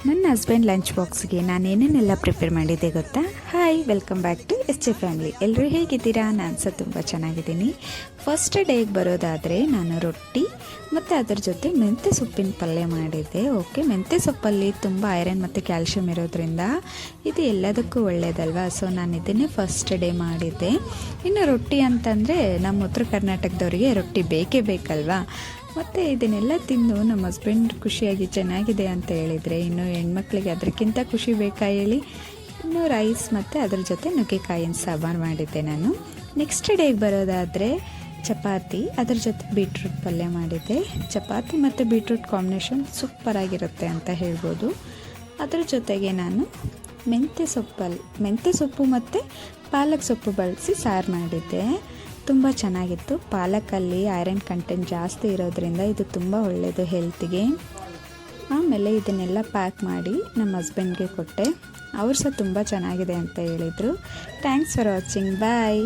ನನ್ನ husband lunch ಬಾಕ್ಸ್ಗೆ ನಾನೇನೇನೆಲ್ಲ prepare ಮಾಡಿದ್ದೆ ಗೊತ್ತಾ? Hi, welcome back to S family. ಎಲ್ಲರೂ ಹೇಗಿದ್ದೀರಾ? ನಾನು ಸಹ ತುಂಬ ಚೆನ್ನಾಗಿದ್ದೀನಿ. ಫಸ್ಟ್ ಡೇಗೆ ಬರೋದಾದರೆ ನಾನು ರೊಟ್ಟಿ ಮತ್ತು ಅದರ ಜೊತೆ ಮೆಂತ್ಯ ಸೊಪ್ಪಿನ ಪಲ್ಯ ಮಾಡಿದ್ದೆ. ಓಕೆ, ಮೆಂತ್ಯ ಸೊಪ್ಪಲ್ಲಿ ತುಂಬ ಐರನ್ ಮತ್ತು ಕ್ಯಾಲ್ಶಿಯಂ ಇರೋದ್ರಿಂದ ಇದು ಎಲ್ಲದಕ್ಕೂ ಒಳ್ಳೆಯದಲ್ವಾ. ಸೊ ನಾನು ಇದನ್ನೇ ಫಸ್ಟ್ ಡೇ ಮಾಡಿದ್ದೆ. ಇನ್ನು ರೊಟ್ಟಿ ಅಂತಂದರೆ ನಮ್ಮ ಉತ್ತರ ಕರ್ನಾಟಕದವರಿಗೆ ರೊಟ್ಟಿ ಬೇಕೇ ಬೇಕಲ್ವಾ. ಮತ್ತು ಇದನ್ನೆಲ್ಲ ತಿಂದು ನಮ್ಮ ಹಸ್ಬೆಂಡ್ ಖುಷಿಯಾಗಿ ಚೆನ್ನಾಗಿದೆ ಅಂತ ಹೇಳಿದರೆ ಇನ್ನು ಹೆಣ್ಮಕ್ಳಿಗೆ ಅದಕ್ಕಿಂತ ಖುಷಿ ಬೇಕಾ ಹೇಳಿ. ಇನ್ನು ರೈಸ್ ಮತ್ತು ಅದ್ರ ಜೊತೆ ನುಗ್ಗೆಕಾಯಿನ ಸಾಂಬಾರು ಮಾಡಿದ್ದೆ ನಾನು. ನೆಕ್ಸ್ಟ್ ಡೇಗೆ ಬರೋದಾದರೆ ಚಪಾತಿ, ಅದ್ರ ಜೊತೆ ಬೀಟ್ರೂಟ್ ಪಲ್ಯ ಮಾಡಿದ್ದೆ. ಚಪಾತಿ ಮತ್ತು ಬೀಟ್ರೂಟ್ ಕಾಂಬಿನೇಷನ್ ಸೂಪರಾಗಿರುತ್ತೆ ಅಂತ ಹೇಳ್ಬೋದು. ಅದ್ರ ಜೊತೆಗೆ ನಾನು ಮೆಂತ್ಯ ಸೊಪ್ಪು ಮತ್ತು ಪಾಲಕ್ ಸೊಪ್ಪು ಬಳಸಿ ಸಾರು ಮಾಡಿದ್ದೆ. ತುಂಬ ಚೆನ್ನಾಗಿತ್ತು. ಪಾಲಕಲ್ಲಿ ಐರನ್ ಕಂಟೆಂಟ್ ಜಾಸ್ತಿ ಇರೋದ್ರಿಂದ ಇದು ತುಂಬ ಒಳ್ಳೆಯದು ಹೆಲ್ತಿಗೆ. ಆಮೇಲೆ ಇದನ್ನೆಲ್ಲ ಪ್ಯಾಕ್ ಮಾಡಿ ನಮ್ಮ ಹಸ್ಬೆಂಡ್ಗೆ ಕೊಟ್ಟೆ. ಅವ್ರು ಸಹ ತುಂಬ ಚೆನ್ನಾಗಿದೆ ಅಂತ ಹೇಳಿದರು. Thanks for watching. ಬಾಯ್.